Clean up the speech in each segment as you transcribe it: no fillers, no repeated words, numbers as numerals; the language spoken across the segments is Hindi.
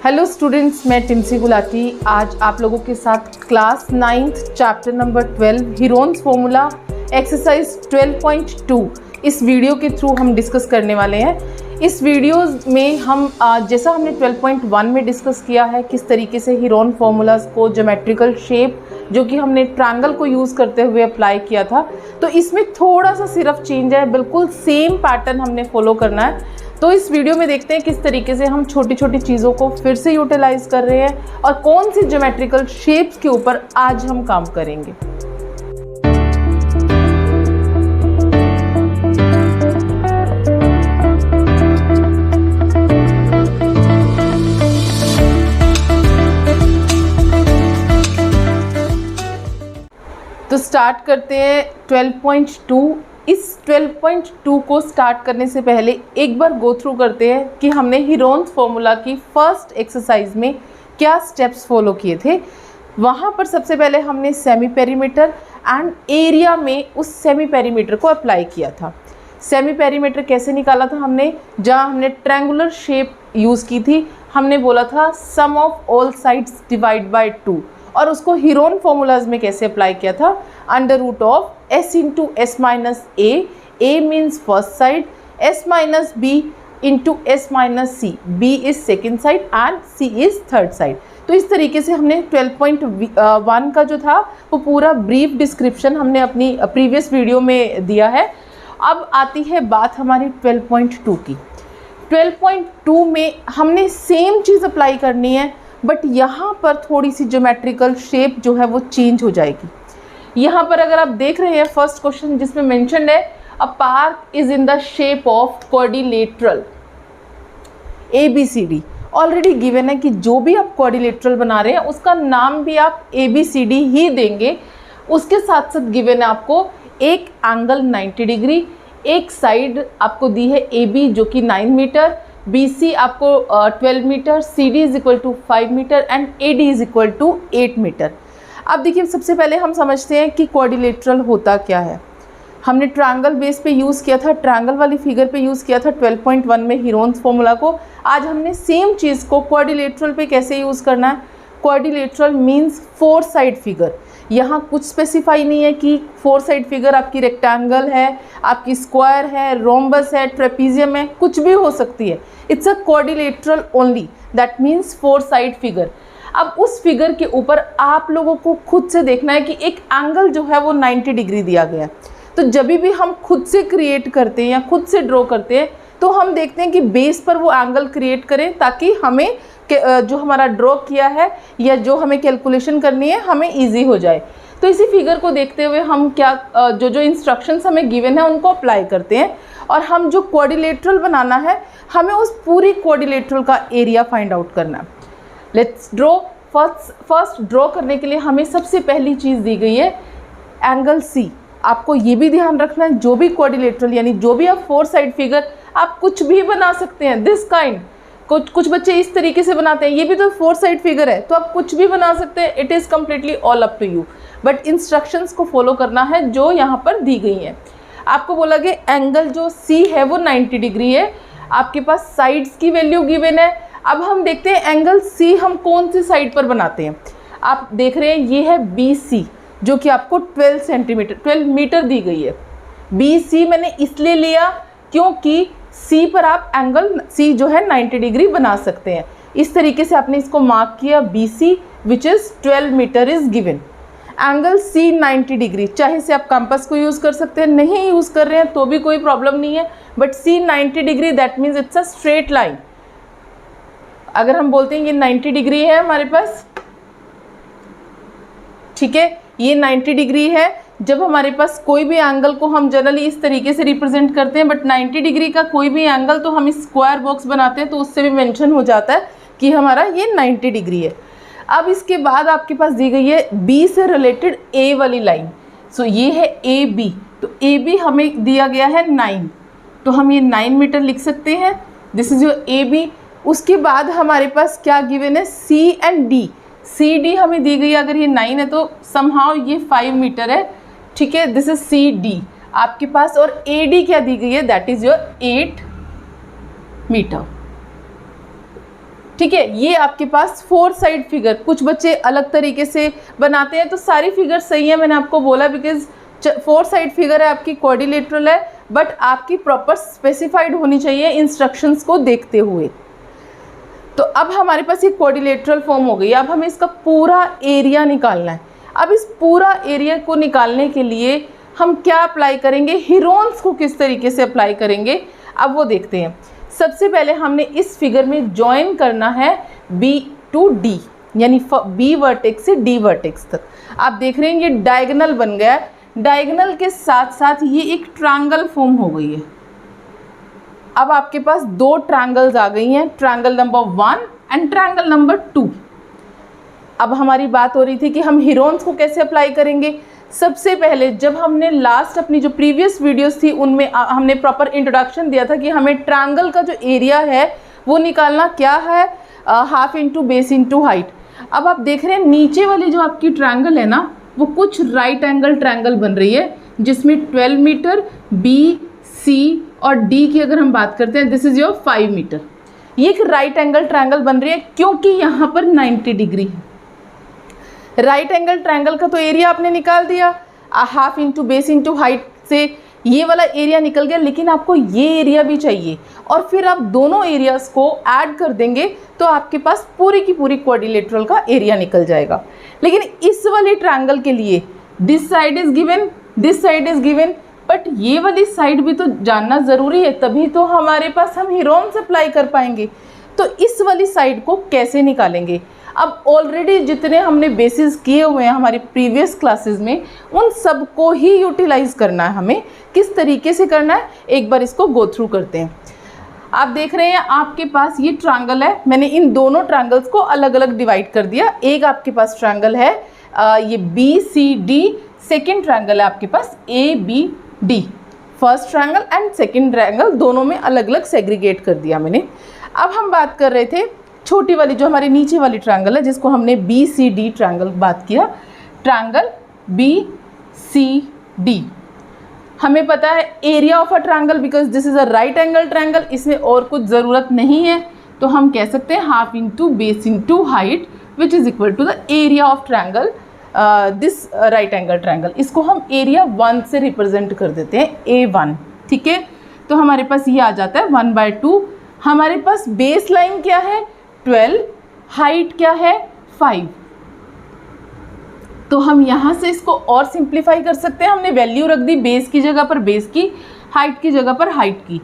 हेलो स्टूडेंट्स, मैं टिम्सी गुलाटी आज आप लोगों के साथ class 9th chapter number 12 Heron's formula exercise 12.2 इस वीडियो के थ्रू हम डिस्कस करने वाले हैं। इस वीडियो में हम जैसा हमने 12.1 में डिस्कस किया है किस तरीके से हीरोन फार्मूलाज को ज्योमेट्रिकल शेप जो कि हमने ट्रायंगल को यूज़ करते हुए अप्लाई किया था, तो इसमें थोड़ा सा सिर्फ चेंज है, बिल्कुल सेम पैटर्न हमने फॉलो करना है। तो इस वीडियो में देखते हैं किस तरीके से हम छोटी छोटी चीज़ों को फिर से यूटिलाइज कर रहे हैं और कौन सी ज्योमेट्रिकल शेप्स के ऊपर आज हम काम करेंगे। तो स्टार्ट करते हैं 12.2। इस 12.2 को स्टार्ट करने से पहले एक बार गो थ्रू करते हैं कि हमने हीरोन्स फॉर्मूला की फर्स्ट एक्सरसाइज में क्या स्टेप्स फॉलो किए थे। वहाँ पर सबसे पहले हमने सेमी पेरीमीटर एंड एरिया में उस सेमी पेरीमीटर को अप्लाई किया था। सेमी पेरीमीटर कैसे निकाला था हमने, जहाँ हमने ट्रायंगुलर शेप यूज़ की थी, हमने बोला था sum of all sides divide by 2, और उसको हीरोन फॉर्मूलाज में कैसे अप्लाई किया था, under root of s into s minus a means first side, s minus b into s minus c, b is second side and c is third side. तो इस तरीके से हमने 12.1 का जो था वो पूरा ब्रीफ डिस्क्रिप्शन हमने अपनी प्रीवियस वीडियो में दिया है। अब आती है बात हमारी 12.2 की। 12.2 में हमने सेम चीज़ अप्लाई करनी है, बट यहाँ पर थोड़ी सी ज्योमेट्रिकल शेप जो है वो चेंज हो जाएगी। यहाँ पर अगर आप देख रहे हैं फर्स्ट क्वेश्चन जिसमें मेंशन्ड है a park is in the shape of quadrilateral ABCD। Already given है कि जो भी आप क्वाड्रिलेटरल बना रहे हैं उसका नाम भी आप ABCD ही देंगे। उसके साथ साथ गिवन है आपको एक एंगल 90 डिग्री, एक साइड आपको दी है AB जो कि 9 मीटर, BC आपको 12 metre, CD is equal to 5 metre and AD is equal to 8 metre. अब देखिए, सबसे पहले हम समझते हैं कि क्वाड्रिलेटरल होता क्या है। हमने ट्रायंगल बेस पे यूज़ किया था, ट्रायंगल वाली फिगर पे यूज़ किया था 12.1 में हीरोन्स फॉर्मूला को। आज हमने सेम चीज़ को क्वाड्रिलेटरल पे कैसे यूज़ करना है। Quadrilateral means 4 side figure. यहाँ कुछ स्पेसिफाई नहीं है कि 4 साइड फिगर आपकी रेक्टेंगल है, आपकी स्क्वायर है, रोम्बस है, ट्रेपीजियम है, कुछ भी हो सकती है। It's a quadrilateral only, that means 4 side figure. अब उस फिगर के ऊपर आप लोगों को खुद से देखना है कि एक एंगल जो है वो 90 डिग्री दिया गया है। तो जब भी हम खुद से क्रिएट करते हैं या खुद से ड्रॉ करते हैं तो हम देखते हैं कि बेस पर वो एंगल क्रिएट करें ताकि हमें जो हमारा ड्रॉ किया है या जो हमें कैलकुलेशन करनी है हमें ईजी हो जाए। तो इसी फिगर को देखते हुए हम क्या जो इंस्ट्रक्शंस हमें गिवन है उनको अप्लाई करते हैं, और हम जो क्वाड्रिलेटरल बनाना है हमें उस पूरी क्वाड्रिलेटरल का एरिया फाइंड आउट करना है। Let's draw. फर्स्ट ड्रॉ करने के लिए हमें सबसे पहली चीज़ दी गई है एंगल C। आपको ये भी ध्यान रखना है जो भी क्वाड्रिलेटरल यानी जो भी आप 4 साइड फिगर आप कुछ भी बना सकते हैं, दिस काइंड। कुछ बच्चे इस तरीके से बनाते हैं, ये भी तो 4 साइड फिगर है, तो आप कुछ भी बना सकते हैं। It is completely all up to you, but instructions को फॉलो करना है जो यहाँ पर दी गई हैं। आपको बोला गया एंगल जो C है वो 90 डिग्री है, आपके पास साइड्स की वैल्यू गिवन है। अब हम देखते हैं एंगल C हम कौन सी साइड पर बनाते हैं। आप देख रहे हैं ये है BC जो कि आपको 12 मीटर दी गई है। BC मैंने इसलिए लिया क्योंकि C पर आप एंगल C जो है 90 डिग्री बना सकते हैं। इस तरीके से आपने इसको मार्क किया BC which is 12 metre is given. Angle C 90 degree, चाहे से आप कंपास को यूज़ कर सकते हैं, नहीं यूज़ कर रहे हैं तो भी कोई प्रॉब्लम नहीं है, but C 90 degree that means it's a straight line. अगर हम बोलते हैं ये 90 डिग्री है हमारे पास, ठीक है, ये 90 डिग्री है। जब हमारे पास कोई भी एंगल को हम जनरली इस तरीके से रिप्रेजेंट करते हैं, बट 90 डिग्री का कोई भी एंगल तो हम इस स्क्वायर बॉक्स बनाते हैं तो उससे भी मेंशन हो जाता है कि हमारा ये 90 डिग्री है। अब इसके बाद आपके पास दी गई है B से रिलेटेड A वाली लाइन। सो ये है AB, तो AB हमें दिया गया है 9, तो हम ये 9 मीटर लिख सकते हैं। This is your AB। उसके बाद हमारे पास क्या गिवन है C एंड D। CD हमें दी गई है, अगर ये 9 है तो समहाउ ये 5 मीटर है, ठीक है, दिस इज CD आपके पास। और AD क्या दी गई है, दैट इज़ योर 8 मीटर। ठीक है। ये आपके पास 4 साइड फिगर, कुछ बच्चे अलग तरीके से बनाते हैं, तो सारी फिगर सही है, मैंने आपको बोला, बिकॉज 4 साइड फिगर है आपकी, क्वाड्रिलेटरल है, बट आपकी प्रॉपर स्पेसिफाइड होनी चाहिए इंस्ट्रक्शंस को देखते हुए। तो अब हमारे पास ये क्वाड्रिलेटरल फॉर्म हो गई। अब हमें इसका पूरा एरिया निकालना है। अब इस पूरा एरिया को निकालने के लिए हम क्या अप्लाई करेंगे, हीरोन्स को किस तरीके से अप्लाई करेंगे, अब वो देखते हैं। सबसे पहले हमने इस फिगर में ज्वाइन करना है B टू D, यानी B वर्टेक्स से D वर्टेक्स तक। आप देख रहे हैं ये डायगोनल बन गया है, डायगोनल के साथ साथ ये एक ट्रायंगल फॉर्म हो गई है। अब आपके पास 2 ट्रायंगल्स आ गई हैं, triangle number 1 and triangle number 2। अब हमारी बात हो रही थी कि हम हीरोन्स को कैसे अप्लाई करेंगे। सबसे पहले जब हमने लास्ट अपनी जो प्रीवियस वीडियोस थी उनमें हमने प्रॉपर इंट्रोडक्शन दिया था कि हमें ट्रायंगल का जो एरिया है वो निकालना क्या है, half into base into height. अब आप देख रहे हैं नीचे वाली जो आपकी ट्रायंगल है ना, वो कुछ राइट एंगल ट्रायंगल बन रही है, जिसमें 12 मीटर B, C और D की अगर हम बात करते हैं, दिस इज योर 5 मीटर। ये एक राइट एंगल ट्रायंगल बन रही है क्योंकि यहाँ पर 90 डिग्री है। राइट एंगल ट्रायंगल का तो एरिया आपने निकाल दिया, half into base into height से ये वाला एरिया निकल गया, लेकिन आपको ये एरिया भी चाहिए, और फिर आप दोनों एरियाज को ऐड कर देंगे तो आपके पास पूरी की पूरी क्वाड्रिलेटरल का एरिया निकल जाएगा। लेकिन इस वाले ट्रायंगल के लिए this side is given, this side is given, but ये वाली साइड भी तो जानना ज़रूरी है, तभी तो हमारे पास हम हीरोन्स अप्लाई कर पाएंगे। तो इस वाली साइड को कैसे निकालेंगे। अब ऑलरेडी जितने हमने बेसिस किए हुए हैं हमारी प्रीवियस क्लासेस में, उन सब को ही यूटिलाइज करना है हमें। किस तरीके से करना है, एक बार इसको गो थ्रू करते हैं। आप देख रहे हैं आपके पास ये ट्रायंगल है, मैंने इन दोनों ट्रायंगल्स को अलग अलग डिवाइड कर दिया। एक आपके पास ट्रायंगल है ये BCD, सेकेंड ट्रायंगल है आपके पास ABD। First triangle and second triangle दोनों में अलग अलग सेग्रीगेट कर दिया मैंने। अब हम बात कर रहे थे छोटी वाली जो हमारी नीचे वाली ट्रायंगल है, जिसको हमने BCD ट्रायंगल बात किया। ट्रायंगल BCD, हमें पता है area of a triangle, because this is a right angle triangle, इसमें और कुछ ज़रूरत नहीं है, तो हम कह सकते हैं half into base into height which is equal to the area of triangle this right angle triangle. इसको हम एरिया 1 से रिप्रेजेंट कर देते हैं, A1। ठीक है, तो हमारे पास ये आ जाता है 1/2। हमारे पास बेस लाइन क्या है 12, हाइट क्या है 5। तो हम यहाँ से इसको और सिंप्लीफाई कर सकते हैं। हमने वैल्यू रख दी बेस की जगह पर बेस की, हाइट की जगह पर हाइट की।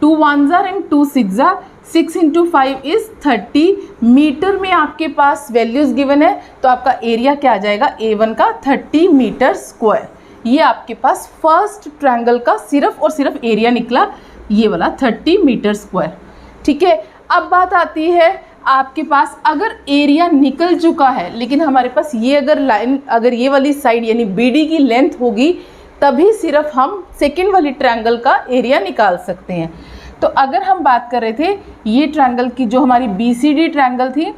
2 1s and 2 6 6 into 5 is 30 metre में आपके पास वैल्यूज़ गिवन है, तो आपका एरिया क्या आ जाएगा A1 का 30 मीटर स्क्वायर। ये आपके पास फर्स्ट ट्रायंगल का सिर्फ और सिर्फ एरिया निकला, ये वाला 30 मीटर स्क्वायर। ठीक है, अब बात आती है आपके पास अगर एरिया निकल चुका है, लेकिन हमारे पास ये अगर लाइन, अगर ये वाली साइड यानी BD की लेंथ होगी, तभी सिर्फ हम सेकेंड वाली ट्रायंगल का एरिया निकाल सकते हैं। तो अगर हम बात कर रहे थे ये ट्रायंगल की, जो हमारी BCD ट्रायंगल थी,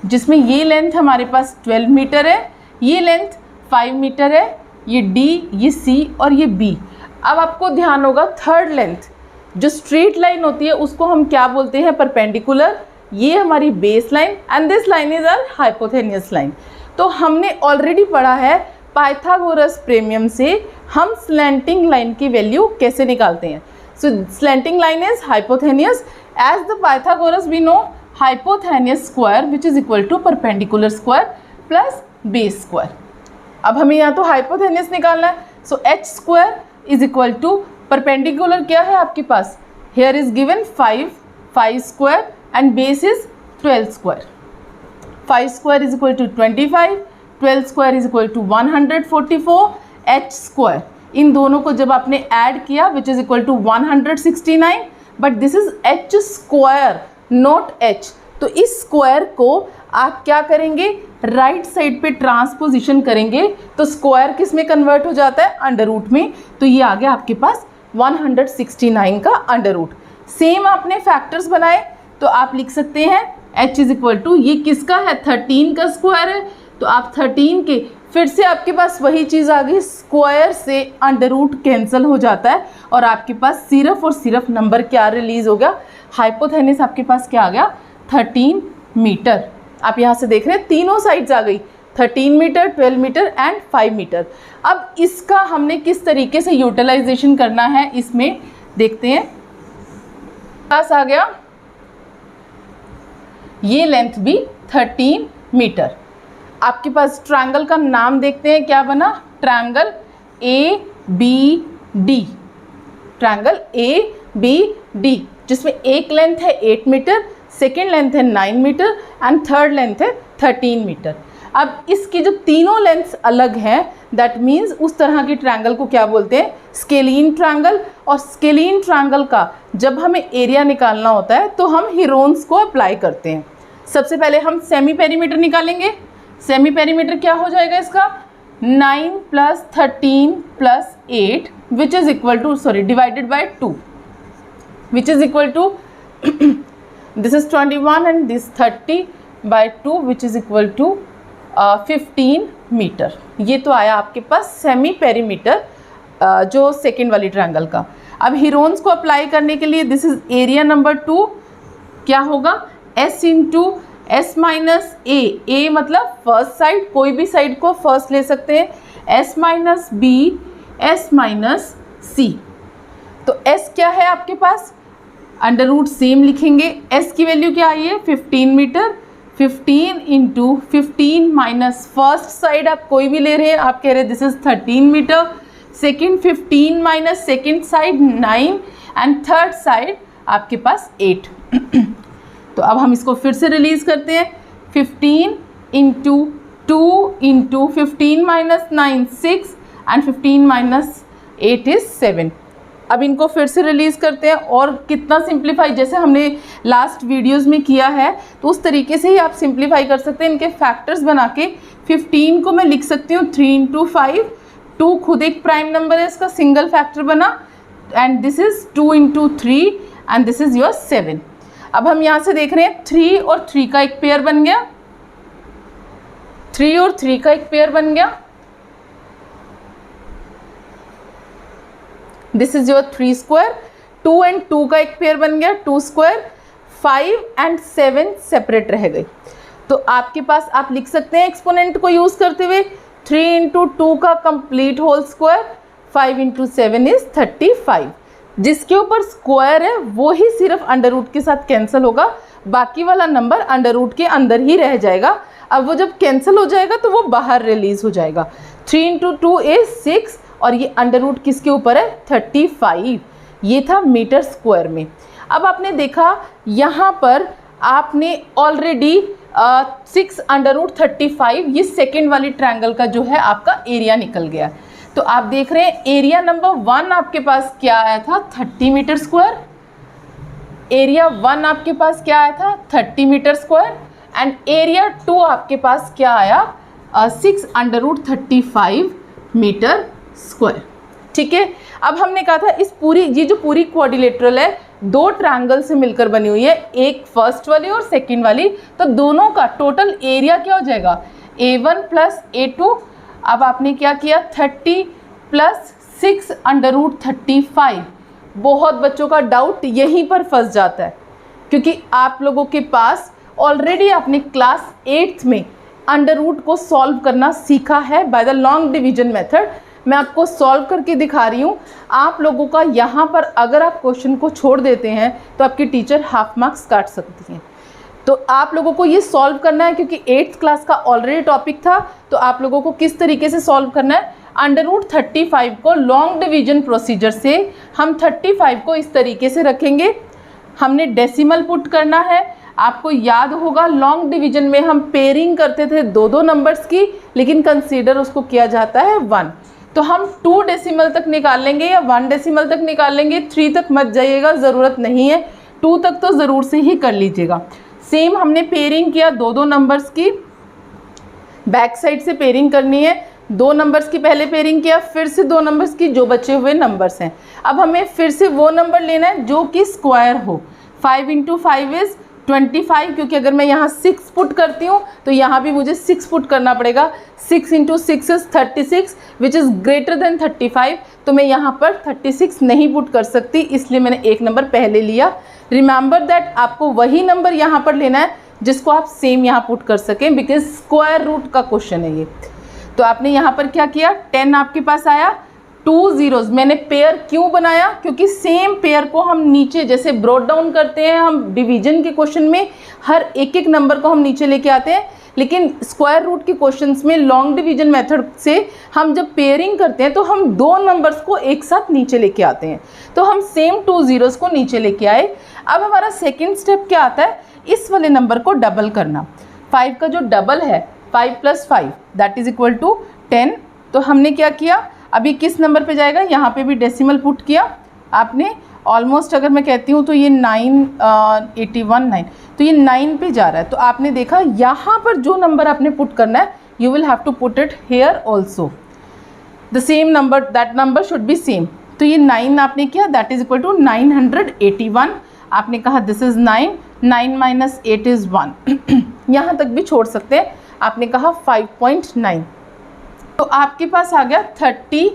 जिसमें ये लेंथ हमारे पास 12 मीटर है, ये लेंथ 5 मीटर है, ये D, ये C और ये B। अब आपको ध्यान होगा थर्ड लेंथ जो स्ट्रेट लाइन होती है उसको हम क्या बोलते हैं, परपेंडिकुलर। ये हमारी base line and this line is our hypotenuse line. तो हमने ऑलरेडी पढ़ा है पाइथागोरस प्रीमियम से हम स्लैंटिंग लाइन की वैल्यू कैसे निकालते हैं। So slanting line is hypotenuse, as the Pythagoras we know hypotenuse square which is equal to perpendicular square plus base square. अब हमें यहाँ तो हाइपोथेनियस निकालना है, so h square is equal to perpendicular क्या है आपके पास, here is given 5 square and base is 12 square. 5 square is equal to 25, 12 square is equal to 144, h square. इन दोनों को जब आपने ऐड किया which is equal to 169, but this is h square not h। तो इस स्क्वायर को आप क्या करेंगे, राइट साइड पे ट्रांसपोजिशन करेंगे, तो स्क्वायर किस में कन्वर्ट हो जाता है, अंडर रूट में। तो ये आ गया आपके पास 169 का अंडर रूट। सेम आपने फैक्टर्स बनाए तो आप लिख सकते हैं h इज इक्वल टू, ये किसका है 13 का स्क्वायर है, तो आप 13 के फिर से आपके पास वही चीज़ आ गई, स्क्वायर से अंडर रूट कैंसिल हो जाता है और आपके पास सिर्फ और सिर्फ नंबर क्या रिलीज हो गया, हाइपोथेनियस आपके पास क्या आ गया 13 मीटर। आप यहाँ से देख रहे हैं तीनों साइड्स आ गई, 13 मीटर, 12 मीटर एंड 5 मीटर। अब इसका हमने किस तरीके से यूटिलाइजेशन करना है इसमें देखते हैं। पास आ गया, ये लेंथ भी 13 मीटर। आपके पास ट्रायंगल का नाम देखते हैं क्या बना, ट्रायंगल ABD, ट्रायंगल ABD, जिसमें एक लेंथ है 8 मीटर, सेकेंड लेंथ है 9 मीटर एंड थर्ड लेंथ है 13 मीटर। अब इसकी जो तीनों लेंथ्स अलग हैं, दैट मीन्स उस तरह की ट्रायंगल को क्या बोलते हैं, स्केलीन ट्रायंगल। और स्केलीन ट्रायंगल का जब हमें एरिया निकालना होता है तो हम हीरोन्स को अप्लाई करते हैं। सबसे पहले हम सेमी पेरीमीटर निकालेंगे। सेमी पेरीमीटर क्या हो जाएगा इसका, 9 + 13 + 8 which is equal to, sorry, divided by 2 which is equal to this is 21 and this 30 by 2 which is equal to 15 metre. ये तो आया आपके पास सेमी पेरीमीटर जो सेकेंड वाली ट्रायंगल का। अब हीरोन्स को अप्लाई करने के लिए दिस इज़ एरिया नंबर 2, क्या होगा, S into S minus A मतलब फर्स्ट साइड, कोई भी साइड को फर्स्ट ले सकते हैं, S minus B, S minus C। तो S क्या है आपके पास, अंडर रूट सेम लिखेंगे। S की वैल्यू क्या आई है, 15 metre, 15 into 15 minus first side आप कोई भी ले रहे हैं, आप कह रहे हैं this is 13 metre, second 15 minus second side 9 and third side आपके पास 8। तो अब हम इसको फिर से रिलीज़ करते हैं, 15 into 2 into 15 minus 9 6 and 15 minus 8 is 7। अब इनको फिर से रिलीज़ करते हैं और कितना सिंप्लीफाई, जैसे हमने लास्ट वीडियोस में किया है तो उस तरीके से ही आप सिंप्लीफाई कर सकते हैं। इनके फैक्टर्स बना के 15 को मैं लिख सकती हूँ 3 इंटू 5, 2 खुद एक प्राइम नंबर है, इसका सिंगल फैक्टर बना, and this is 2 into 3 and this is your 7। अब हम यहाँ से देख रहे हैं 3 और 3 का एक पेयर बन गया, 3 और 3 का एक पेयर बन गया, this is your 3 square, 2 and 2 का एक पेयर बन गया, 2 स्क्वायर, 5 एंड 7 सेपरेट रह गए। तो आपके पास आप लिख सकते हैं एक्सपोनेंट को यूज़ करते हुए 3 इंटू 2 का complete whole square, 5 into 7 is 35। जिसके ऊपर स्क्वायर है वो ही सिर्फ अंडर रूट के साथ कैंसिल होगा, बाकी वाला नंबर अंडर रूट के अंदर ही रह जाएगा। अब वो जब कैंसिल हो जाएगा तो वो बाहर रिलीज हो जाएगा। 3 इंटू 2 इज 6 और ये अंडर रूट किसके ऊपर है, 35। ये था मीटर स्क्वायर में। अब आपने देखा यहाँ पर आपने ऑलरेडी 6 अंडर रूट 35 ये सेकेंड वाली ट्रायंगल का जो है आपका एरिया निकल गया। तो आप देख रहे हैं एरिया नंबर 1 आपके पास क्या आया था, 30 मीटर स्क्वायर। एरिया 1 आपके पास क्या आया था, 30 मीटर स्क्वायर। एंड एरिया 2 आपके पास क्या आया, 6 अंडर रूट 35 मीटर स्क्वायर। ठीक है, अब हमने कहा था इस पूरी ये जो पूरी क्वाड्रिलेटरल है 2 ट्रायंगल से मिलकर बनी हुई है, एक फर्स्ट वाली और सेकंड वाली। तो दोनों का टोटल एरिया क्या हो जाएगा, A1 प्लस A2। अब आपने क्या किया, 30 प्लस 6 अंडर रूट 35। बहुत बच्चों का डाउट यहीं पर फंस जाता है, क्योंकि आप लोगों के पास ऑलरेडी आपने क्लास 8th में अंडर रूट को सॉल्व करना सीखा है by the long division method. मैं आपको सॉल्व करके दिखा रही हूँ। आप लोगों का यहाँ पर अगर आप क्वेश्चन को छोड़ देते हैं तो आपकी टीचर हाफ मार्क्स काट सकती हैं। तो आप लोगों को ये सॉल्व करना है, क्योंकि 8th क्लास का ऑलरेडी टॉपिक था। तो आप लोगों को किस तरीके से सॉल्व करना है, अंडर रूट 35 को लॉन्ग डिवीजन प्रोसीजर से हम 35 को इस तरीके से रखेंगे। हमने डेसिमल पुट करना है। आपको याद होगा लॉन्ग डिवीजन में हम पेयरिंग करते थे 2-2 नंबर्स की, लेकिन कंसीडर उसको किया जाता है 1। तो हम 2 डेसिमल तक निकाल लेंगे या 1 डेसिमल तक निकाल लेंगे, 3 तक मत जाइएगा, ज़रूरत नहीं है। 2 तक तो ज़रूर से ही कर लीजिएगा। सेम हमने पेयरिंग किया 2-2 नंबर्स की, बैक साइड से पेयरिंग करनी है। 2 नंबर्स की पहले पेयरिंग किया, फिर से 2 नंबर्स की जो बचे हुए नंबर्स हैं। अब हमें फिर से वो नंबर लेना है जो कि स्क्वायर हो। 5 इंटू 5 इज़ 25, क्योंकि अगर मैं यहाँ 6 पुट करती हूँ तो यहाँ भी मुझे 6 पुट करना पड़ेगा। 6 × 6 is 36 which is greater than 35, तो मैं यहाँ पर 36 नहीं पुट कर सकती, इसलिए मैंने एक नंबर पहले लिया। रिमेंबर दैट आपको वही नंबर यहाँ पर लेना है जिसको आप सेम यहाँ पुट कर सकें, बिकॉज स्क्वायर रूट का क्वेश्चन है ये। तो आपने यहाँ पर क्या किया, 10 आपके पास आया, 2 zeros मैंने पेयर क्यों बनाया, क्योंकि सेम पेयर को हम नीचे जैसे ब्रॉट डाउन करते हैं हम डिवीजन के क्वेश्चन में, हर एक एक नंबर को हम नीचे लेके आते हैं, लेकिन स्क्वायर रूट के क्वेश्चंस में लॉन्ग डिवीजन मेथड से हम जब पेयरिंग करते हैं तो हम 2 नंबर्स को एक साथ नीचे लेके आते हैं। तो हम सेम 2 zeros को नीचे लेके आए। अब हमारा सेकेंड स्टेप क्या आता है, इस वाले नंबर को डबल करना। 5 का जो डबल है 5 + 5 दैट इज़ इक्वल टू 10। तो हमने क्या किया, अभी किस नंबर पे जाएगा, यहाँ पे भी डेसिमल पुट किया आपने। ऑलमोस्ट अगर मैं कहती हूँ तो ये 9 तो ये 9 पे जा रहा है। तो आपने देखा यहाँ पर जो नंबर आपने पुट करना है, you will have to put it here also the same number, that number should be same. तो ये 9 आपने किया, दैट इज इक्वल टू 981। आपने कहा दिस इज़ 9, 9 - 8 इज़ 1 यहाँ तक भी छोड़ सकते हैं। आपने कहा 5.9, तो आपके पास आ गया 30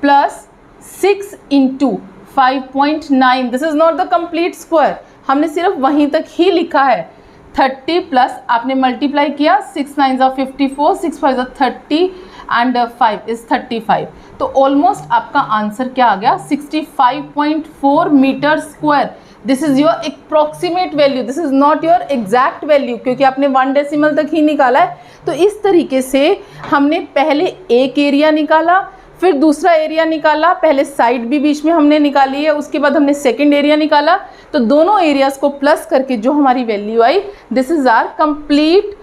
+ 6 × 5.9। This is not the complete square, हमने सिर्फ वहीं तक ही लिखा है। 30 प्लस आपने मल्टीप्लाई किया, 6 × 9 = 54, 6 × 5 = 30 एंड 5 इज़ 35। तो ऑलमोस्ट आपका आंसर क्या आ गया, 65.4 metre square. This is your approximate value, this is not your exact value, क्योंकि आपने 1 डेसिमल तक ही निकाला है। तो इस तरीके से हमने पहले एक एरिया निकाला, फिर दूसरा एरिया निकाला, पहले साइड भी बीच में हमने निकाली है, उसके बाद हमने सेकंड एरिया निकाला। तो दोनों एरियाज़ को प्लस करके जो हमारी वैल्यू आई, दिस इज़ आर कंप्लीट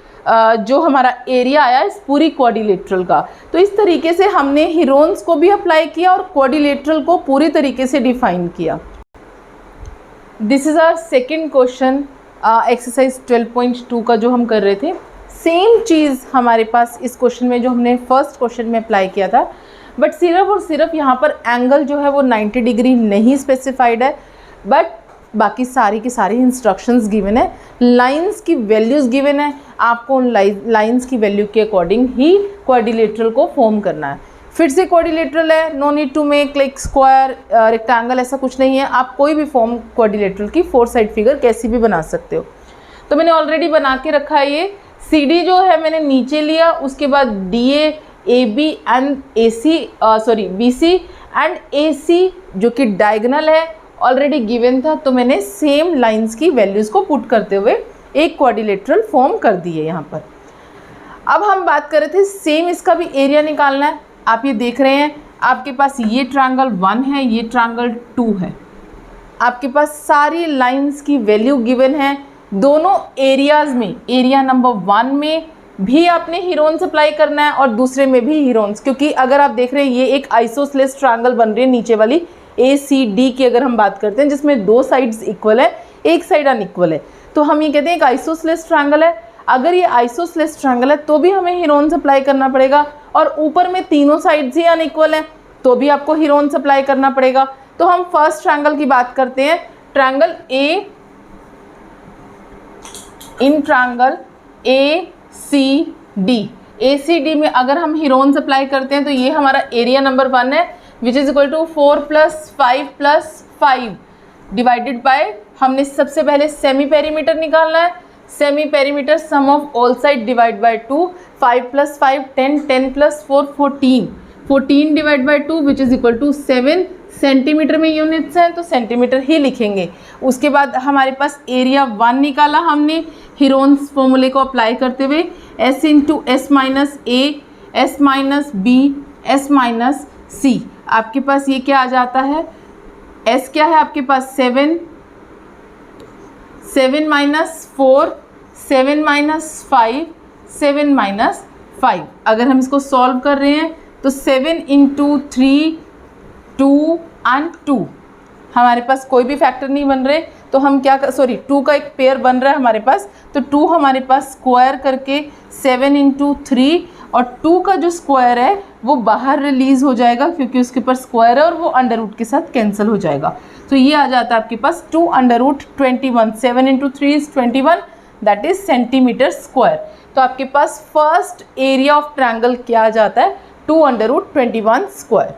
जो हमारा एरिया आया इस पूरी क्वाड्रिलेटरल का। तो इस तरीके से हमने हीरोन्स को भी अप्लाई किया और क्वाड्रिलेटरल को पूरी तरीके से डिफाइन किया। This is our second question, exercise 12.2 का जो हम कर रहे थे। सेम चीज़ हमारे पास इस क्वेश्चन में जो हमने फर्स्ट क्वेश्चन में अप्लाई किया था, बट सिर्फ और सिर्फ यहाँ पर एंगल जो है वो 90 डिग्री नहीं स्पेसिफाइड है, बट बाकी सारी की सारी इंस्ट्रक्शंस गिवन है, लाइंस की वैल्यूज़ गिवन है। आपको उन लाइंस की वैल्यू के अकॉर्डिंग ही क्वाड्रिलेटरल को फॉर्म करना है। फिर से क्वाड्रिलेटरल है, no need to make like square, rectangle, ऐसा कुछ नहीं है। आप कोई भी फॉर्म क्वाड्रिलेटरल की 4 साइड फिगर कैसी भी बना सकते हो। तो मैंने ऑलरेडी बना के रखा है। ये CD जो है मैंने नीचे लिया, उसके बाद DA, AB and AC BC and AC जो कि डायगोनल है ऑलरेडी गिवन था, तो मैंने सेम लाइंस की वैल्यूज़ को पुट करते हुए एक क्वाड्रिलेटरल फॉर्म कर दी है यहाँ पर। अब हम बात कर रहे थे सेम इसका भी एरिया निकालना है। आप ये देख रहे हैं आपके पास ये ट्रायंगल 1 है, ये ट्रायंगल 2 है। आपके पास सारी लाइंस की वैल्यू गिवन है। दोनों एरियाज़ में, एरिया नंबर 1 में भी आपने हीरोन्स अप्लाई करना है और दूसरे में भी हीरोन्स, क्योंकि अगर आप देख रहे हैं ये एक आइसोसेलेस ट्रायंगल बन रही है नीचे वाली ACD की अगर हम बात करते हैं, जिसमें 2 साइड्स इक्वल है, एक साइड अनइक्वल है, तो हम ये कहते हैं एक आइसोसेलेस ट्रायंगल है। अगर ये आइसोसेलेस ट्रायंगल है तो भी हमें हीरोन्स अप्लाई करना पड़ेगा, और ऊपर में तीनों साइड्स ही अनइक्वल हैं तो भी आपको हीरोन्स अप्लाई करना पड़ेगा। तो हम फर्स्ट ट्रायंगल की बात करते हैं, ट्रायंगल इन ट्रायंगल ACD में अगर हम हीरोन्स अप्लाई करते हैं तो ये हमारा एरिया नंबर 1 है, which is equal to 4 + 5 + 5 divided by, हमने सबसे पहले सेमी पेरीमीटर निकालना है। Semi perimeter sum of all side divide by 2, 5 + 5 10, 10 + 4 14, 14 divide by 2 which is equal to 7। Centimetre में यूनिट्स हैं तो सेंटीमीटर ही लिखेंगे। उसके बाद हमारे पास एरिया 1 निकाला हमने हीरोन्स फॉर्मूले को अप्लाई करते हुए, S × S - A, S - B, S - C। आपके पास ये क्या आ जाता है, S क्या है आपके पास 7, 7 - 4, 7 - 5, 7 - 5। अगर हम इसको सॉल्व कर रहे हैं तो 7 × 3, 2 एंड 2, हमारे पास कोई भी फैक्टर नहीं बन रहे, तो हम क्या 2 का एक पेयर बन रहा है हमारे पास, तो 2 हमारे पास स्क्वायर करके 7 × 3 और 2 का जो स्क्वायर है वो बाहर रिलीज हो जाएगा क्योंकि उसके ऊपर स्क्वायर है और वो अंडर रूट के साथ कैंसिल हो जाएगा। तो ये आ जाता है आपके पास 2 under root 21, 7 into 3 is 21, that is centimetre square. तो आपके पास फर्स्ट एरिया ऑफ ट्रायंगल क्या आ जाता है, 2 अंडर रूट 21 स्क्वायर।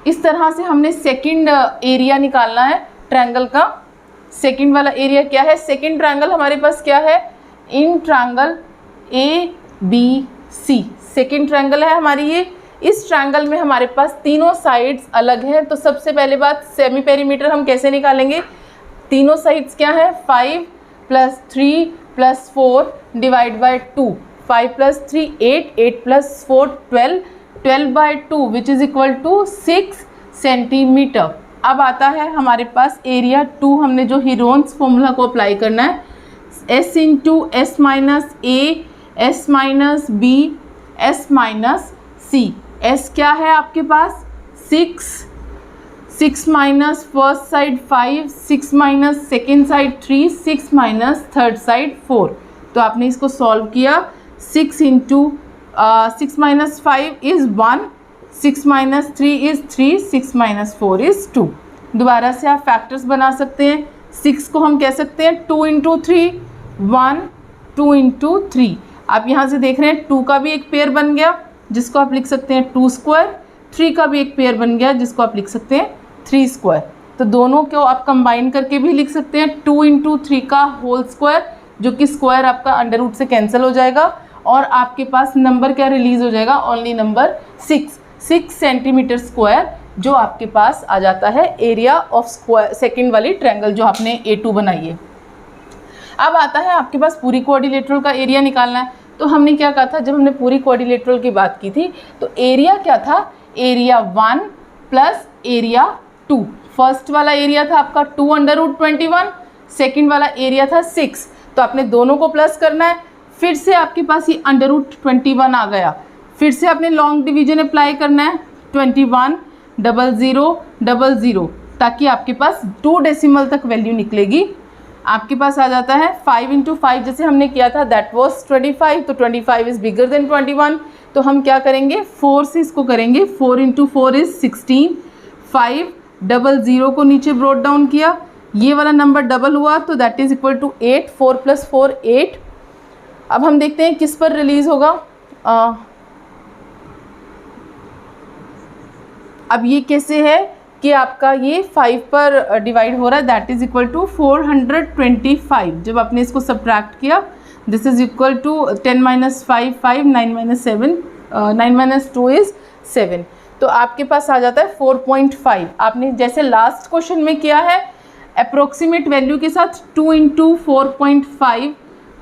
इस तरह से हमने सेकंड एरिया निकालना है ट्रायंगल का। सेकंड वाला एरिया क्या है, सेकंड ट्रायंगल हमारे पास क्या है, in triangle ABC second triangle है हमारी ये। इस ट्रायंगल में हमारे पास तीनों साइड्स अलग हैं। तो सबसे पहले बात, सेमी पेरीमीटर हम कैसे निकालेंगे, तीनों साइड्स क्या है, 5 + 3 + 4 divide by 2, 5 + 3 8, 8 + 4 12, 12/2 which is equal to 6 centimetre. अब आता है हमारे पास एरिया 2, हमने जो हीरोन्स फॉर्मूला को अप्लाई करना है, S into S minus A, S minus B, S minus C। S क्या है आपके पास 6, 6 minus first side 5, 6 minus second side 3, 6 minus third side 4। तो आपने इसको सॉल्व किया, 6 into 6 minus 5 is 1, 6 minus 3 is 3, 6 minus 4 is 2। दोबारा से आप फैक्टर्स बना सकते हैं। 6 को हम कह सकते हैं 2 इंटू 3, 1, 2 इंटू 3। आप यहाँ से देख रहे हैं 2 का भी एक पेयर बन गया जिसको आप लिख सकते हैं 2 स्क्वायर, 3 का भी एक पेयर बन गया जिसको आप लिख सकते हैं 3 स्क्वायर। तो दोनों को आप कंबाइन करके भी लिख सकते हैं 2 इंटू 3 का होल स्क्वायर, जो कि स्क्वायर आपका अंडर रूट से कैंसिल हो जाएगा और आपके पास नंबर क्या रिलीज हो जाएगा, ओनली नंबर 6 सेंटीमीटर स्क्वायर, जो आपके पास आ जाता है एरिया ऑफ स्क्वायर सेकेंड वाली ट्रायंगल जो आपने A2 बनाई है। अब आता है आपके पास पूरी क्वाड्रिलेटरल का एरिया निकालना है। तो हमने क्या कहा था, जब हमने पूरी क्वाड्रिलेटरल की बात की थी तो एरिया क्या था, एरिया 1 प्लस एरिया 2। फर्स्ट वाला एरिया था आपका 2 अंडर रूट 21, सेकेंड वाला एरिया था 6। तो आपने दोनों को प्लस करना है। फिर से आपके पास ये अंडर रूट 21 आ गया, फिर से आपने लॉन्ग डिवीजन अप्लाई करना है, 21 00 00, ताकि आपके पास 2 डेसिमल तक वैल्यू निकलेगी। आपके पास आ जाता है 5 इंटू 5 जैसे हमने किया था, दैट वॉज 25। तो 25 इज़ बिगर देन 21। तो हम क्या करेंगे, 4 से इसको करेंगे, 4 इंटू 4 इज़ 16, 5 00 को नीचे ब्रॉट डाउन किया, ये वाला नंबर डबल हुआ तो दैट इज़ इक्वल टू 8, 4 + 4 8। अब हम देखते हैं किस पर रिलीज़ होगा। अब ये कैसे है कि आपका ये 5 पर डिवाइड हो रहा है, दैट इज़ इक्वल टू 425। जब आपने इसको सब्ट्रैक्ट किया, this is equal to 10 - 5 5, 9 - 7 9 - 2 is 7। तो आपके पास आ जाता है 4.5। आपने जैसे लास्ट क्वेश्चन में किया है अप्रोक्सीमेट वैल्यू के साथ 2 इंटू 4.5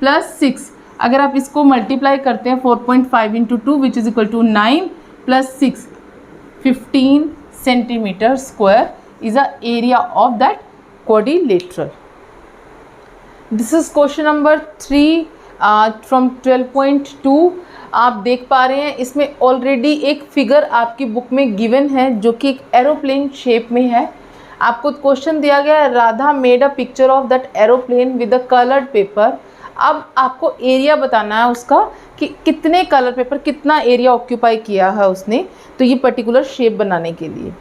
+ 6। अगर आप इसको मल्टीप्लाई करते हैं 4.5 into 2 which is equal to 9 + 6, 15 centimetre square is the area of that quadrilateral. This is question number 3 from 12.2। आप देख पा रहे हैं इसमें ऑलरेडी एक फिगर आपकी बुक में गिवन है जो कि एक एरोप्लेन शेप में है। आपको क्वेश्चन दिया गया है, Radha made a picture of that aeroplane with a coloured paper. अब आपको एरिया बताना है उसका कि कितने कलर पेपर, कितना एरिया ऑक्यूपाई किया है उसने, तो ये पर्टिकुलर शेप बनाने के लिए।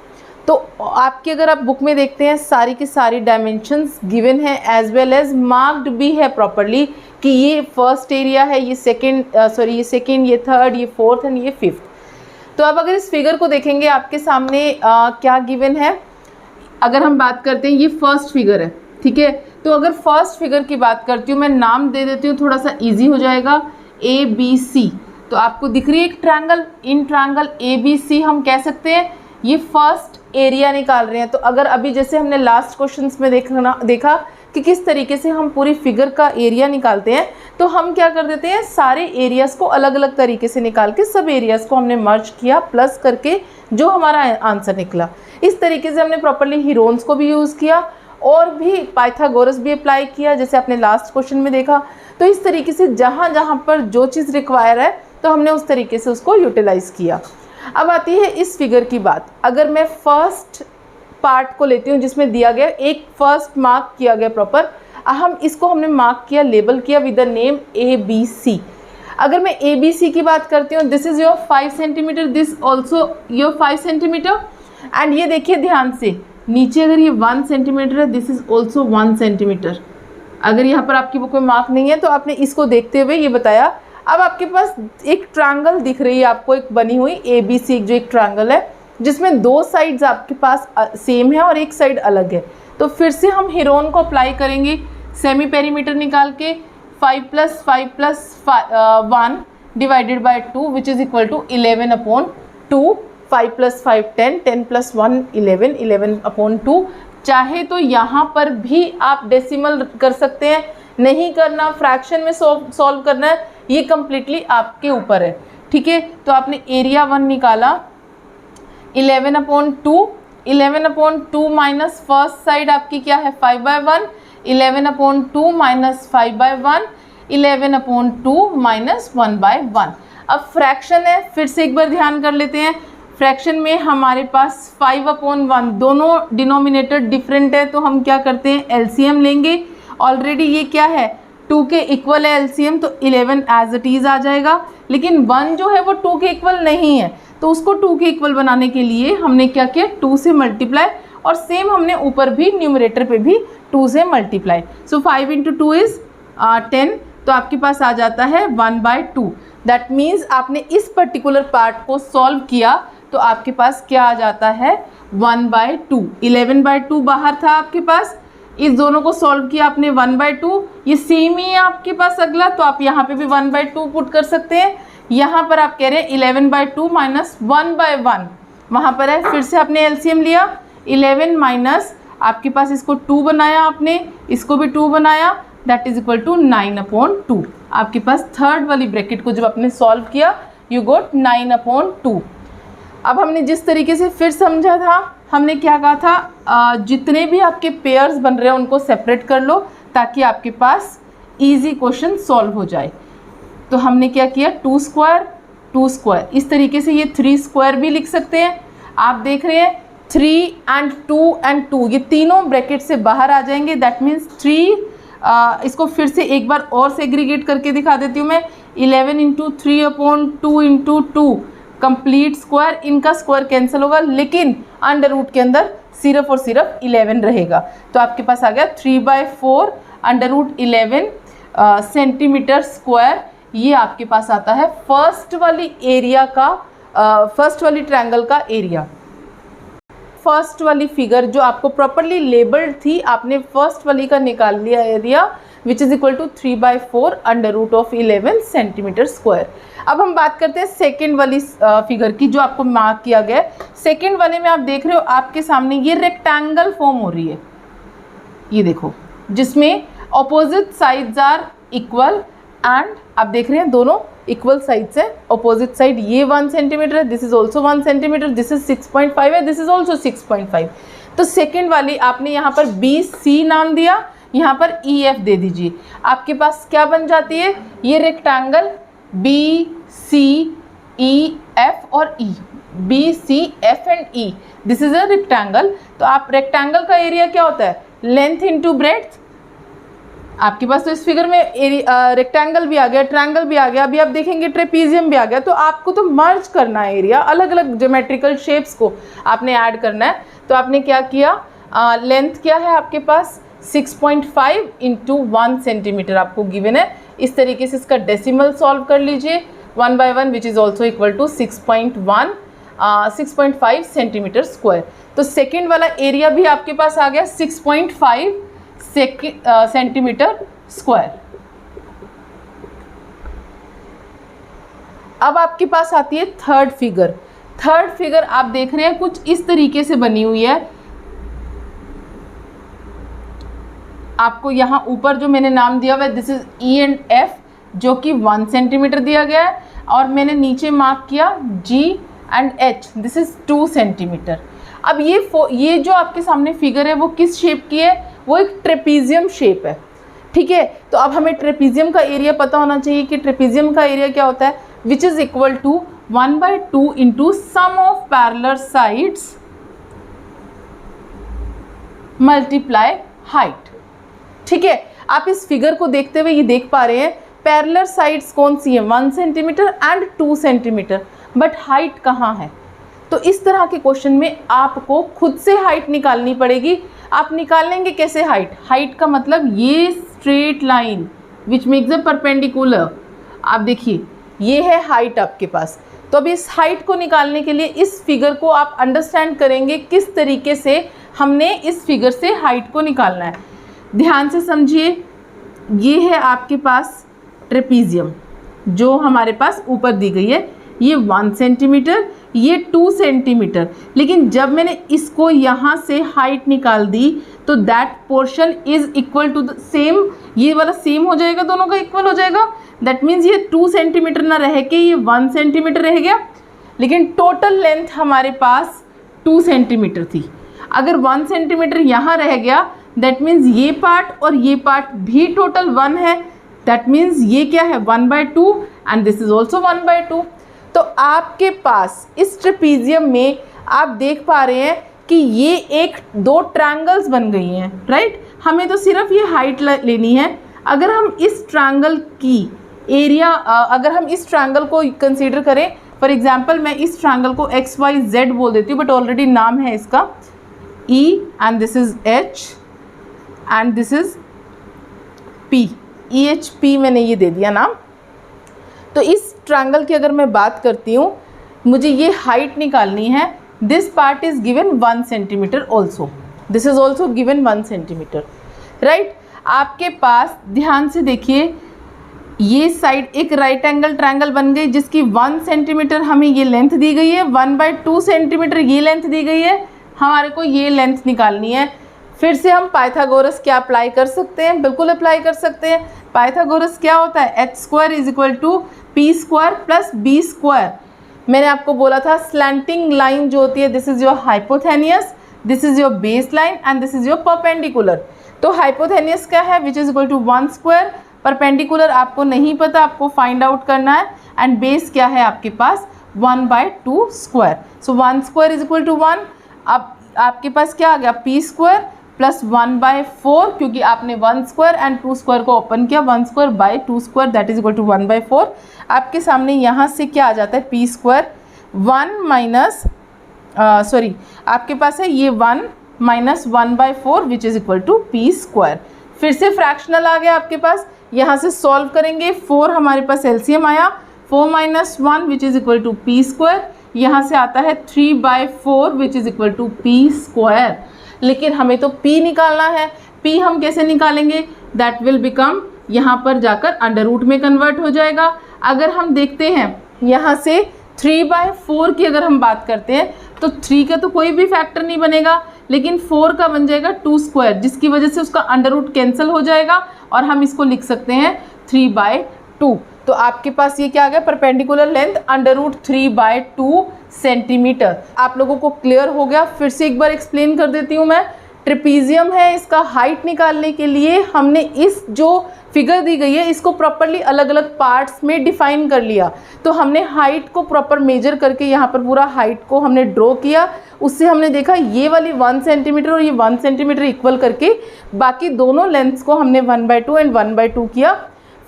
तो आपकी अगर आप बुक में देखते हैं सारी की सारी डायमेंशंस गिवन है, एज वेल एज मार्क्ड भी है प्रॉपरली कि ये फर्स्ट एरिया है, ये सेकंड ये थर्ड, ये फोर्थ एंड ये फिफ्थ। तो अब अगर इस फिगर को देखेंगे आपके सामने क्या गिवन है। अगर हम बात करते हैं, ये फर्स्ट फिगर है, ठीक है। तो अगर फर्स्ट फिगर की बात करती हूँ, मैं नाम दे देती हूँ, थोड़ा सा ईजी हो जाएगा, ABC। तो आपको दिख रही है एक ट्रायंगल, इन ट्रायंगल ABC हम कह सकते हैं ये फर्स्ट एरिया निकाल रहे हैं। तो अगर अभी जैसे हमने लास्ट क्वेश्चंस में देखा कि किस तरीके से हम पूरी फिगर का एरिया निकालते हैं, तो हम क्या कर देते हैं, सारे एरियाज़ को अलग अलग तरीके से निकाल के सब एरियाज़ को हमने मर्ज किया प्लस करके जो हमारा आंसर निकला। इस तरीके से हमने प्रॉपर्ली हीरोन्स को भी यूज़ किया और भी पाइथागोरस भी अप्लाई किया, जैसे आपने लास्ट क्वेश्चन में देखा। तो इस तरीके से जहाँ जहाँ पर जो चीज़ रिक्वायर है तो हमने उस तरीके से उसको यूटिलाइज़ किया। अब आती है इस फिगर की बात। अगर मैं फर्स्ट पार्ट को लेती हूँ जिसमें दिया गया एक फर्स्ट मार्क किया गया प्रॉपर, हमने मार्क किया, लेबल किया विद द नेम ABC। अगर मैं ABC की बात करती हूँ, this is your 5 centimetre, this also your 5 centimetre. And ये देखिए ध्यान से, नीचे अगर ये 1 सेंटीमीटर है, दिस इज़ ऑल्सो 1 सेंटीमीटर। अगर यहाँ पर आपकी बुक में मार्क नहीं है तो आपने इसको देखते हुए ये बताया। अब आपके पास एक ट्रायंगल दिख रही है आपको, एक बनी हुई ABC, जो एक ट्रायंगल है जिसमें 2 साइड्स आपके पास सेम है और एक साइड अलग है। तो फिर से हम हेरोन को अप्लाई करेंगे, सेमी पेरीमीटर निकाल के 5 + 5 + 1 divided by 2 which is equal to 11/2। 5 + 5 10, 10 + 1 11, 11/2। चाहे तो यहाँ पर भी आप डेसिमल कर सकते हैं, नहीं करना, फ्रैक्शन में सॉल्व करना है, ये कम्प्लीटली आपके ऊपर है। ठीक है, तो आपने एरिया 1 निकाला 11/2, 11/2 माइनस फर्स्ट साइड आपकी क्या है 5/1, 11/2 माइनस 5/1, 11/2 माइनस 1/1। अब फ्रैक्शन है, फिर से एक बार ध्यान कर लेते हैं। फ्रैक्शन में हमारे पास 5/1, दोनों डिनोमिनेटर डिफरेंट है, तो हम क्या करते हैं एलसीएम लेंगे। ऑलरेडी ये क्या है 2 के इक्वल है एलसीएम, तो 11 एज इट इज़ आ जाएगा। लेकिन 1 जो है वो 2 के इक्वल नहीं है, तो उसको 2 के इक्वल बनाने के लिए हमने क्या किया 2 से मल्टीप्लाई, और सेम हमने ऊपर भी न्यूमरेटर पे भी 2 से मल्टीप्लाई। सो 5 × 2 इज़ 10, तो आपके पास आ जाता है 1/2। दैट मीन्स आपने इस पर्टिकुलर पार्ट को सॉल्व किया तो आपके पास क्या आ जाता है 1/2। 11/2 बाहर था आपके पास, इस दोनों को सॉल्व किया आपने 1/2। ये सेम ही है आपके पास अगला, तो आप यहाँ पे भी 1/2 पुट कर सकते हैं। यहाँ पर आप कह रहे हैं 11/2 माइनस 1/1 वहाँ पर है, फिर से आपने एलसीएम लिया 11 माइनस आपके पास इसको 2 बनाया आपने, इसको भी 2 बनाया, दैट इज इक्वल टू 9/2। आपके पास थर्ड वाली ब्रैकेट को जब आपने सॉल्व किया यू गोट 9/2। अब हमने जिस तरीके से फिर समझा था, हमने क्या कहा था जितने भी आपके पेयर्स बन रहे हैं उनको सेपरेट कर लो ताकि आपके पास इजी क्वेश्चन सॉल्व हो जाए। तो हमने क्या किया 2 स्क्वायर 2 स्क्वायर, इस तरीके से ये 3 स्क्वायर भी लिख सकते हैं। आप देख रहे हैं 3 and 2 and 2 ये तीनों ब्रैकेट से बाहर आ जाएंगे, दैट मीन्स 3। इसको फिर से एक बार और सेग्रीगेट करके दिखा देती हूँ मैं। 11 × 3/2 × 2 कंप्लीट स्क्वायर, इनका स्क्वायर कैंसिल होगा लेकिन अंडर रूट के अंदर सिर्फ और सिर्फ 11 रहेगा। तो आपके पास आ गया 3/4 √11 सेंटीमीटर स्क्वायर। ये आपके पास आता है फर्स्ट वाली एरिया का, फर्स्ट वाली ट्रायंगल का एरिया। फर्स्ट वाली फिगर जो आपको प्रॉपरली लेबल्ड थी, आपने फर्स्ट वाली का निकाल लिया area which is equal to 3/4 √11 centimetre square. अब हम बात करते हैं सेकेंड वाली फिगर की जो आपको मार्क किया गया है। सेकेंड वाले में आप देख रहे हो आपके सामने ये रेक्टेंगल फॉर्म हो रही है, ये देखो, जिसमें opposite sides are equal and आप देख रहे हैं दोनों इक्वल साइड्स है। ऑपोजिट साइड ये 1 सेंटीमीटर है, this is also 1 centimetre, this is 6.5 है, दिस इज ऑल्सो 6.5। तो सेकेंड वाली आपने यहाँ पर BC नाम दिया, यहाँ पर EF दे दीजिए। आपके पास क्या बन जाती है ये रेक्टेंगल BCEF और E, BCF and E, this is a rectangle. तो आप रेक्टेंगल का एरिया क्या होता है लेंथ इंटू ब्रेड्थ। आपके पास तो इस फिगर में रेक्टेंगल भी आ गया, ट्रायंगल भी आ गया, अभी आप देखेंगे ट्रेपीजियम भी आ गया। तो आपको तो मर्ज करना है एरिया, अलग अलग ज्योमेट्रिकल शेप्स को आपने ऐड करना है। तो आपने क्या किया, लेंथ क्या है आपके पास 6.5 × 1 सेंटीमीटर आपको गिवन है। इस तरीके से इसका डेसिमल सॉल्व कर लीजिए 1/1 which is also equal to 6.5 centimetre square. तो सेकेंड वाला एरिया भी आपके पास आ गया 6.5 सेंटीमीटर स्क्वायर। अब आपके पास आती है थर्ड फिगर। थर्ड फिगर आप देख रहे हैं कुछ इस तरीके से बनी हुई है। आपको यहाँ ऊपर जो मैंने नाम दिया हुआ है this is E and F जो कि 1 सेंटीमीटर दिया गया है, और मैंने नीचे मार्क किया G and H, this is 2 centimetre. अब ये जो आपके सामने फिगर है वो किस शेप की है, वो एक ट्रेपीजियम शेप है। ठीक है, तो अब हमें ट्रेपीजियम का एरिया पता होना चाहिए कि ट्रेपीजियम का एरिया क्या होता है, which is equal to 1/2 × sum of parallel sides multiply height. ठीक है, आप इस फिगर को देखते हुए ये देख पा रहे हैं पैरेलल साइड्स कौन सी है, 1 centimetre and 2 centimetre, but height कहाँ है। तो इस तरह के क्वेश्चन में आपको खुद से हाइट निकालनी पड़ेगी। आप निकालेंगे कैसे हाइट, हाइट का मतलब ये straight line which makes a perpendicular, आप देखिए ये है हाइट आपके पास। तो अब इस हाइट को निकालने के लिए इस फिगर को आप अंडरस्टैंड करेंगे किस तरीके से हमने इस फिगर से हाइट को निकालना है। ध्यान से समझिए, ये है आपके पास ट्रेपीजियम जो हमारे पास ऊपर दी गई है, ये 1 सेंटीमीटर, ये 2 सेंटीमीटर, लेकिन जब मैंने इसको यहाँ से हाइट निकाल दी तो that portion is equal to the same, ये वाला सेम हो जाएगा, दोनों का इक्वल हो जाएगा। दैट मीन्स ये 2 सेंटीमीटर ना रह के ये 1 सेंटीमीटर रह गया, लेकिन टोटल लेंथ हमारे पास 2 सेंटीमीटर थी। अगर 1 सेंटीमीटर यहाँ रह गया दैट मीन्स ये पार्ट और ये पार्ट भी टोटल 1 है, दैट मीन्स ये क्या है 1/2 एंड दिस इज ऑल्सो 1/2। तो आपके पास इस ट्रेपीजियम में आप देख पा रहे हैं कि ये एक 2 ट्रायंगल्स बन गई हैं, राइट। हमें तो सिर्फ ये हाइट लेनी है। अगर हम इस ट्रायंगल की एरिया, अगर हम इस ट्रायंगल को कंसीडर करें, फॉर एग्जांपल मैं इस ट्रायंगल को XYZ बोल देती हूँ, बट ऑलरेडी नाम है इसका E and this is H and this is P, EHP मैंने ये दे दिया नाम। तो इस ट्रायंगल की अगर मैं बात करती हूँ, मुझे ये हाइट निकालनी है। This part is given 1 centimetre also, this is also given 1 centimetre, right. आपके पास ध्यान से देखिए, ये साइड एक राइट एंगल ट्रायंगल बन गई जिसकी 1 सेंटीमीटर हमें ये लेंथ दी गई है, 1/2 सेंटीमीटर ये लेंथ दी गई है, हमारे को ये लेंथ निकालनी है। फिर से हम पाइथागोरस क्या अप्लाई कर सकते हैं, बिल्कुल अप्लाई कर सकते हैं। पाइथागोरस क्या होता है, h² = p² + b²। मैंने आपको बोला था स्लैंटिंग लाइन जो होती है, this is your hypotenuse, this is your base line and this is your perpendicular. तो हाइपोथेनियस क्या है, विच इज = 1², परपेंडिकुलर आपको नहीं पता, आपको फाइंड आउट करना है, एंड बेस क्या है आपके पास 1/2²। सो 1² = 1। अब आपके पास क्या आ गया, p² + 1/4, क्योंकि आपने 1² एंड 2² को ओपन किया, 1² / 2², दैट इज इक्वल टू 1/4। आपके सामने यहाँ से क्या आ जाता है, p², 1 माइनस सॉरी आपके पास है ये 1 - 1/4 विच इज़ इक्वल टू p²। फिर से फ्रैक्शनल आ गया आपके पास, यहाँ से सॉल्व करेंगे, 4 हमारे पास एलसीएम आया, 4 - 1 विच इज़ इक्वल टू p², यहाँ से आता है 3/4 विच इज़ इक्वल टू p²। लेकिन हमें तो p निकालना है, p हम कैसे निकालेंगे, दैट विल बिकम, यहाँ पर जाकर अंडर रूट में कन्वर्ट हो जाएगा। अगर हम देखते हैं यहाँ से 3/4 की अगर हम बात करते हैं तो 3 का तो कोई भी फैक्टर नहीं बनेगा, लेकिन 4 का बन जाएगा 2², जिसकी वजह से उसका अंडर रूट कैंसिल हो जाएगा और हम इसको लिख सकते हैं 3/2। तो आपके पास ये क्या आ गया, परपेंडिकुलर लेंथ √3/2 सेंटीमीटर। आप लोगों को क्लियर हो गया। फिर से एक बार एक्सप्लेन कर देती हूँ मैं। ट्रेपीजियम है, इसका हाइट निकालने के लिए हमने इस जो फिगर दी गई है इसको प्रॉपरली अलग अलग पार्ट्स में डिफाइन कर लिया। तो हमने हाइट को प्रॉपर मेजर करके यहाँ पर पूरा हाइट को हमने ड्रॉ किया। उससे हमने देखा ये वाली 1 सेंटीमीटर और ये 1 सेंटीमीटर इक्वल करके बाकी दोनों लेंथ्स को हमने 1/2 एंड 1/2 किया।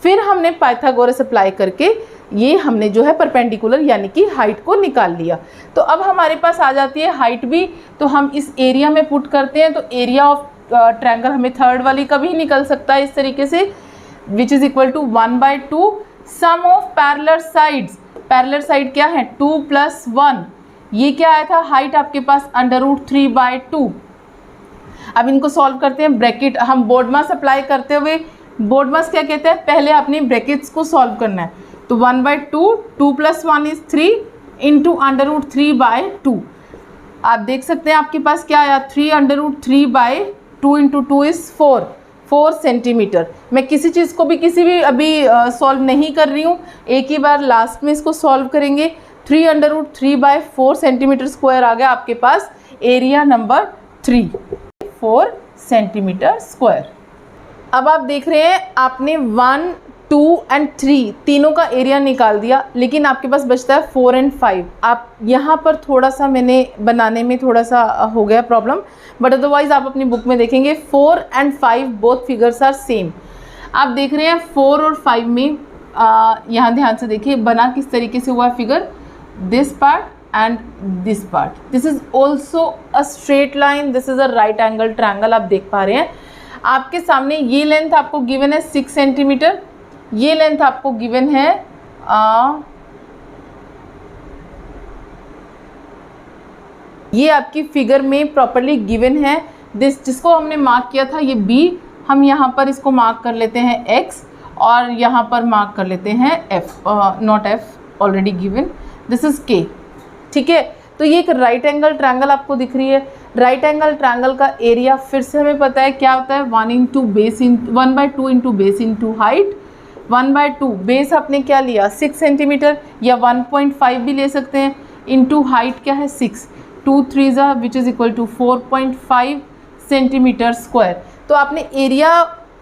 फिर हमने पाइथागोरस अप्लाई करके ये हमने जो है परपेंडिकुलर यानी कि हाइट को निकाल लिया। तो अब हमारे पास आ जाती है हाइट भी, तो हम इस एरिया में पुट करते हैं। तो एरिया ऑफ ट्रायंगल हमें थर्ड वाली का भी निकल सकता है इस तरीके से, which is equal to 1/2 sum of parallel sides. Parallel side क्या है, 2 + 1। ये क्या आया था, हाइट आपके पास √3/2। अब इनको सॉल्व करते हैं। ब्रैकेट हम बोर्ड मास अप्लाई करते हुए, बोर्ड मास क्या कहते हैं, पहले अपनी ब्रैकेट्स को सॉल्व करना है। तो 1/2, 2 + 1 is 3 इंटू √3/2। आप देख सकते हैं आपके पास क्या आया, 3 √3/2 इंटू 2 इज़ 4 सेंटीमीटर। मैं किसी चीज़ को भी किसी भी अभी सॉल्व नहीं कर रही हूँ, एक ही बार लास्ट में इसको सॉल्व करेंगे। 3 √3/4 सेंटीमीटर स्क्वायर आ गया आपके पास एरिया नंबर 3, 4 सेंटीमीटर स्क्वायर। अब आप देख रहे हैं आपने 1, 2 एंड 3 तीनों का एरिया निकाल दिया, लेकिन आपके पास बचता है 4 एंड 5। आप यहाँ पर थोड़ा सा मैंने बनाने में थोड़ा सा हो गया प्रॉब्लम, बट अदरवाइज आप अपनी बुक में देखेंगे 4 and 5 both figures are same. आप देख रहे हैं 4 और 5 में यहाँ ध्यान से देखिए बना किस तरीके से हुआ है figure, this part and this part, this is also a straight line, this is a right angle triangle. आप देख पा रहे हैं आपके सामने ये लेंथ आपको गिवन है 6 सेंटीमीटर, ये लेंथ आपको गिवन है ये आपकी फिगर में प्रॉपरली गिवन है। दिस जिसको हमने मार्क किया था ये B, हम यहाँ पर इसको मार्क कर लेते हैं X और यहाँ पर मार्क कर लेते हैं F, not F already given, this is K। ठीक है, तो ये एक राइट एंगल ट्रायंगल आपको दिख रही है। राइट एंगल ट्रायंगल का एरिया फिर से हमें पता है क्या होता है, 1/2 into base into height. 1/2 base आपने क्या लिया 6 सेंटीमीटर या 1.5 भी ले सकते हैं, इंटू हाइट क्या है 6, 2 3 which is equal to 4.5 centimetre square. तो आपने एरिया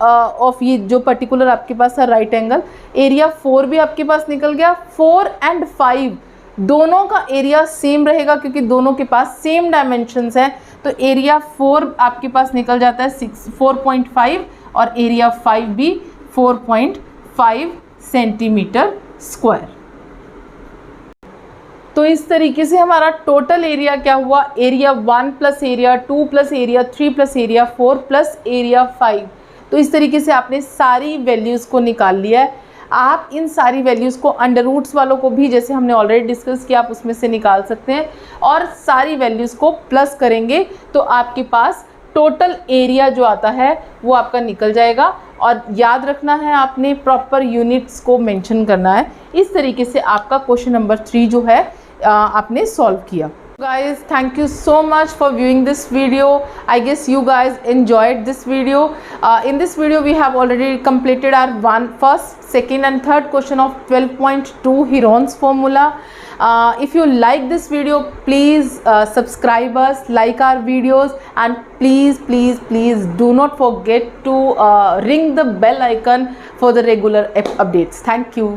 ऑफ ये जो पर्टिकुलर आपके पास है राइट एंगल, एरिया 4 भी आपके पास निकल गया। 4 एंड 5 दोनों का एरिया सेम रहेगा क्योंकि दोनों के पास सेम डायमेंशंस हैं, तो एरिया 4 आपके पास निकल जाता है 4.5 और एरिया 5 भी 4.5 सेंटीमीटर स्क्वायर। तो इस तरीके से हमारा टोटल एरिया क्या हुआ, area 1 plus area 2 plus area 3 plus area 4 plus area 5। तो इस तरीके से आपने सारी वैल्यूज़ को निकाल लिया है। आप इन सारी वैल्यूज़ को अंडर रूट्स वालों को भी, जैसे हमने ऑलरेडी डिस्कस किया, आप उसमें से निकाल सकते हैं और सारी वैल्यूज़ को प्लस करेंगे तो आपके पास टोटल एरिया जो आता है वो आपका निकल जाएगा। और याद रखना है आपने प्रॉपर यूनिट्स को मेंशन करना है। इस तरीके से आपका क्वेश्चन नंबर 3 जो है आपने सॉल्व किया। Guys, thank you so much for viewing this video. I guess you guys enjoyed this video. In this video we have already completed our first, second and third question of 12.2 Heron's formula. If you like this video, please subscribe us, like our videos, and please do not forget to ring the bell icon for the regular updates. Thank you.